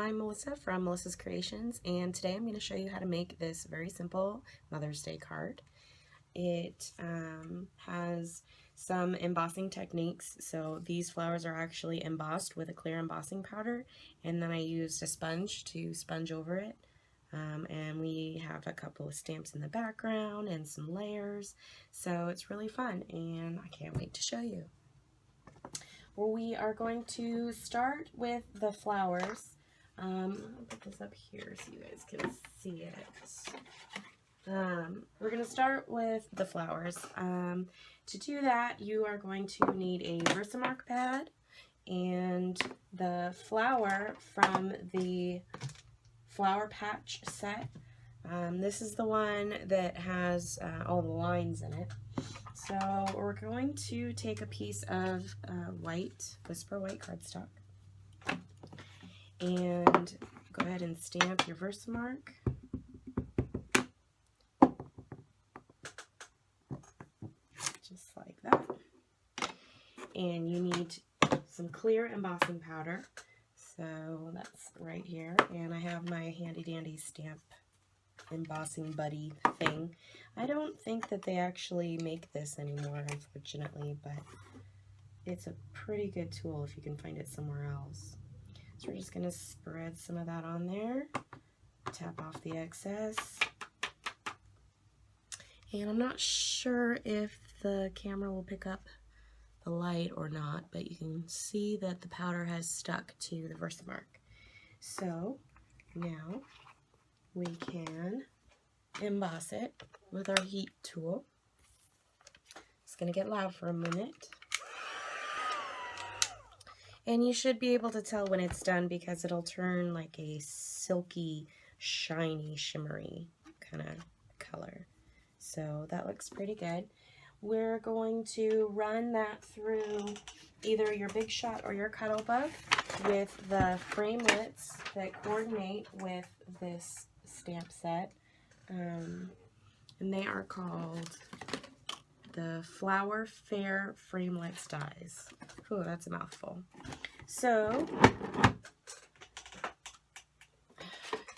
I'm Melissa from Melissa's Creations, and today I'm going to show you how to make this very simple Mother's Day card. It has some embossing techniques, so these flowers are actually embossed with a clear embossing powder, and then I used a sponge to sponge over it. And we have a couple of stamps in the background and some layers, so it's really fun, and I can't wait to show you. Well, we are going to start with the flowers. I'll put this up here so you guys can see it. We're going to start with the flowers. To do that, you are going to need a Versamark pad and the flower from the flower patch set. This is the one that has all the lines in it. So we're going to take a piece of Whisper White cardstock and go ahead and stamp your Versamark. Just like that. And you need some clear embossing powder. So that's right here. And I have my handy dandy stamp embossing buddy thing. I don't think that they actually make this anymore, unfortunately, but it's a pretty good tool if you can find it somewhere else. So we're just going to spread some of that on there, tap off the excess, and I'm not sure if the camera will pick up the light or not, but you can see that the powder has stuck to the Versamark. So now we can emboss it with our heat tool. It's going to get loud for a minute. And you should be able to tell when it's done because it'll turn like a silky, shiny, shimmery kind of color. So that looks pretty good. We're going to run that through either your Big Shot or your Cuttlebug with the framelits that coordinate with this stamp set. And they are called the Flower Fair Framelits dies. Ooh, that's a mouthful. So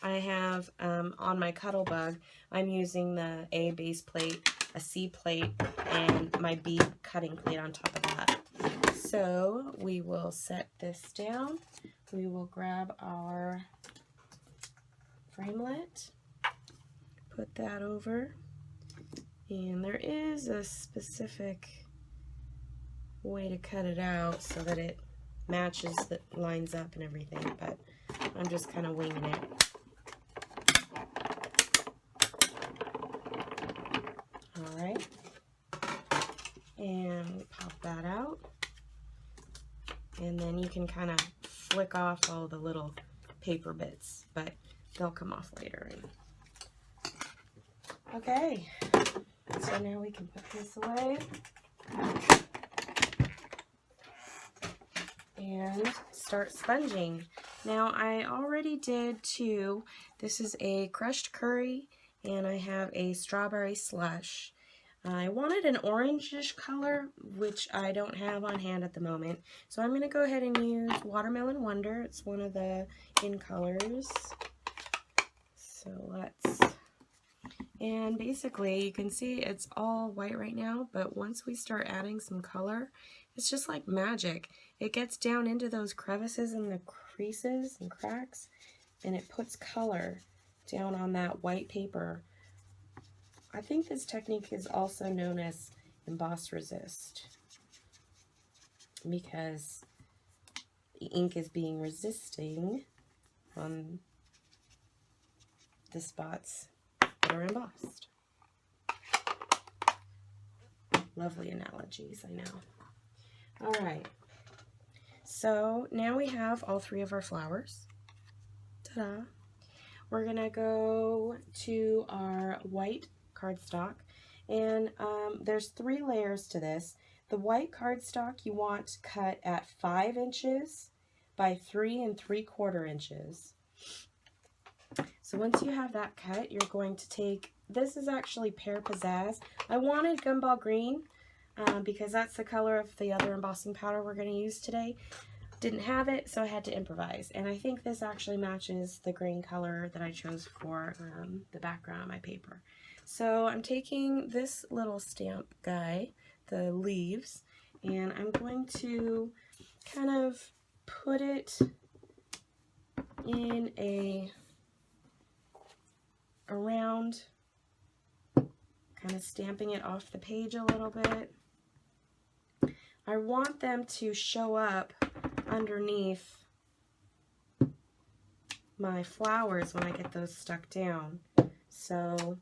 I have on my Cuttlebug, I'm using the A base plate, a C plate, and my B cutting plate on top of that. So we will set this down. We will grab our framelit, put that over, and there is a specific way to cut it out so that it matches, that lines up and everything, but I'm just kind of winging it. Alright, and we pop that out, and then you can kind of flick off all the little paper bits, but they'll come off later. Okay, so now we can put this away and start sponging. Now I already did two. This is a crushed curry and I have a strawberry slush. I wanted an orangish color, which I don't have on hand at the moment. So I'm going to go ahead and use Watermelon Wonder. It's one of the in colors. So let's... And basically, you can see it's all white right now, but once we start adding some color, it's just like magic. It gets down into those crevices and the creases and cracks, and it puts color down on that white paper. I think this technique is also known as emboss resist, because the ink is being resisting on the spots that are embossed. Lovely analogies, I know. Alright, so now we have all three of our flowers. Ta-da! We're going to go to our white cardstock, and there's 3 layers to this. The white cardstock you want cut at 5 inches by 3 3/4 inches. So once you have that cut, you're going to take, this is actually Pear Pizzazz. I wanted Gumball Green because that's the color of the other embossing powder we're going to use today. didn't have it, so I had to improvise. And I think this actually matches the green color that I chose for the background of my paper. So I'm taking this little stamp guy, the leaves, and I'm going to kind of put it in around, kind of stamping it off the page a little bit. I want them to show up underneath my flowers when I get those stuck down. So,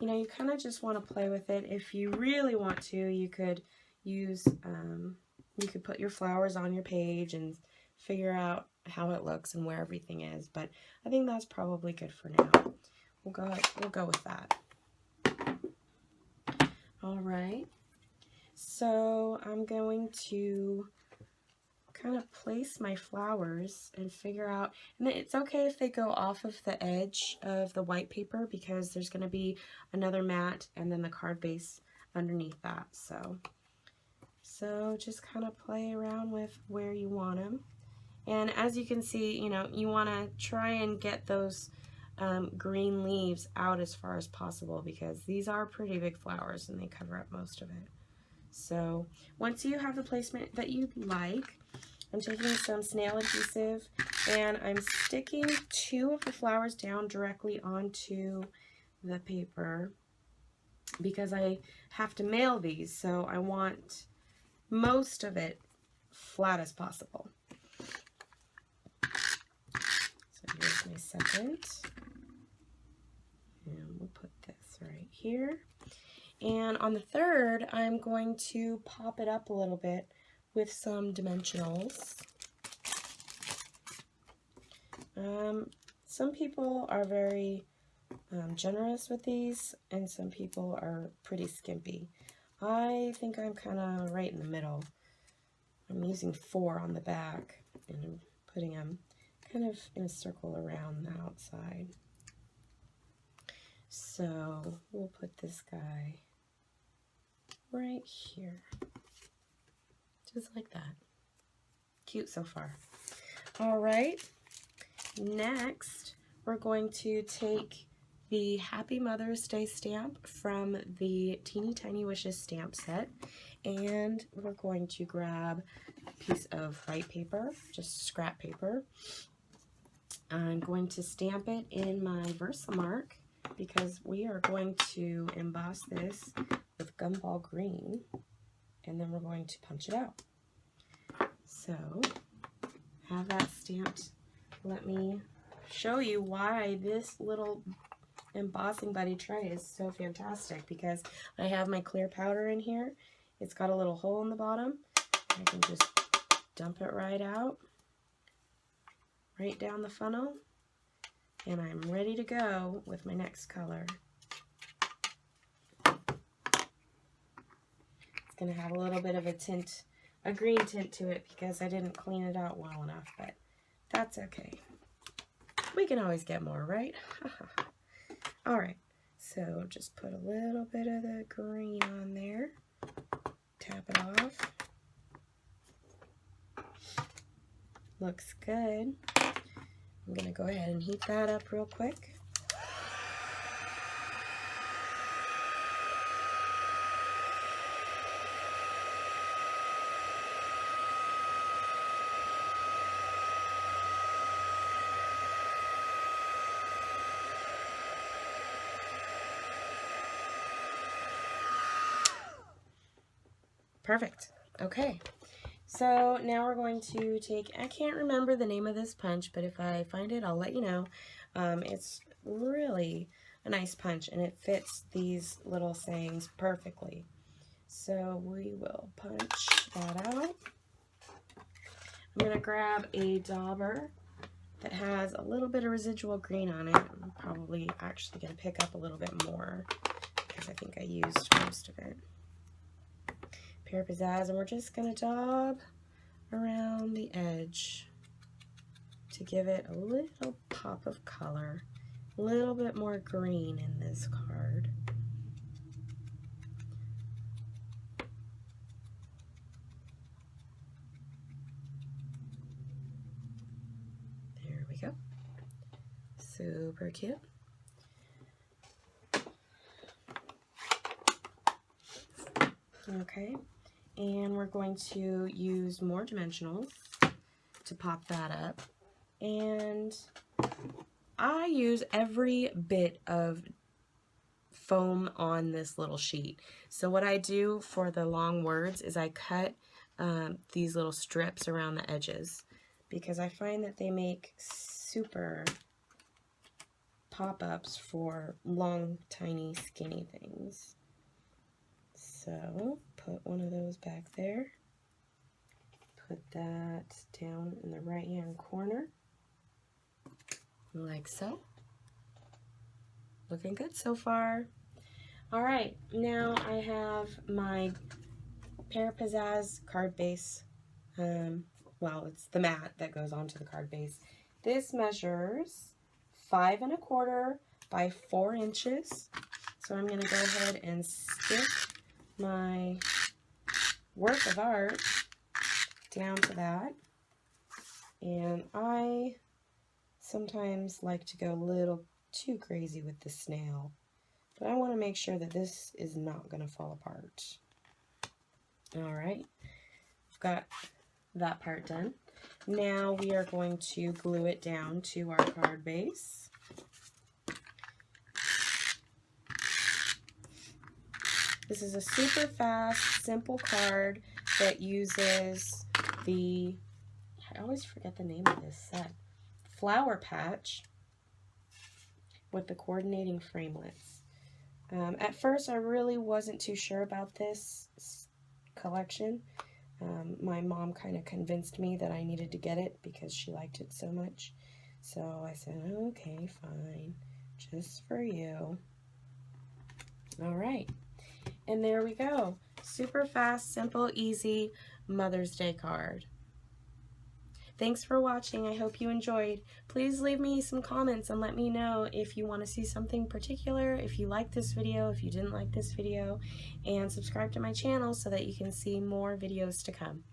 you know, you kind of just want to play with it. If you really want to, you could use, you could put your flowers on your page and figure out how it looks and where everything is. But I think that's probably good for now. We'll go with that. All right. So I'm going to kind of place my flowers and figure out, and it's okay if they go off of the edge of the white paper because there's going to be another mat and then the card base underneath that. So just kind of play around with where you want them. And as you can see, you know, you want to try and get those green leaves out as far as possible because these are pretty big flowers and they cover up most of it. So once you have the placement that you like, I'm taking some snail adhesive and I'm sticking 2 of the flowers down directly onto the paper because I have to mail these, so I want most of it flat as possible. So here's my second, and we'll put this right here. And on the third, I'm going to pop it up a little bit with some dimensionals. Some people are very generous with these, and some people are pretty skimpy. I think I'm kind of right in the middle. I'm using 4 on the back, and I'm putting them kind of in a circle around the outside. So we'll put this guy right here. Just like that. Cute so far. All right, next we're going to take the Happy Mother's Day stamp from the Teeny Tiny Wishes stamp set, and we're going to grab a piece of white paper, just scrap paper. I'm going to stamp it in my Versamark because we are going to emboss this with Gumball Green, and then we're going to punch it out. So, have that stamped. Let me show you why this little embossing buddy tray is so fantastic, because I have my clear powder in here. It's got a little hole in the bottom. I can just dump it right out, right down the funnel, and I'm ready to go with my next color. It's going to have a little bit of a tint, a green tint to it because I didn't clean it out well enough, but that's okay. We can always get more, right? Alright, so just put a little bit of the green on there, tap it off. Looks good. I'm going to go ahead and heat that up real quick. Perfect. Okay. So now we're going to take, I can't remember the name of this punch, but if I find it, I'll let you know. It's really a nice punch, and it fits these little sayings perfectly. So we will punch that out. I'm going to grab a dauber that has a little bit of residual green on it. I'm probably actually going to pick up a little bit more because I think I used most of it. Pair of pizzazz, and we're just going to daub around the edge to give it a little pop of color, a little bit more green in this card. we go. Super cute. Okay, and we're going to use more dimensionals to pop that up. And I use every bit of foam on this little sheet. So what I do for the long words is I cut these little strips around the edges because I find that they make super pop-ups for long, tiny, skinny things. So put one of those back there. Put that down in the right-hand corner, like so. Looking good so far. All right, now I have my Pear Pizzazz card base. Well, it's the mat that goes onto the card base. This measures 5 1/4 by 4 inches. So I'm going to go ahead and stick my work of art down to that. And I sometimes like to go a little too crazy with the snail, but I want to make sure that this is not going to fall apart. All right, I've got that part done. Now we are going to glue it down to our card base. This is a super fast, simple card that uses the, I always forget the name of this set, flower patch with the coordinating framelits. At first I really wasn't too sure about this collection. My mom kind of convinced me that I needed to get it because she liked it so much. So I said, okay, fine, just for you. All right. And there we go. Super fast, simple, easy Mother's Day card. Thanks for watching. I hope you enjoyed. Please leave me some comments and let me know if you want to see something particular, if you liked this video, if you didn't like this video, and subscribe to my channel so that you can see more videos to come.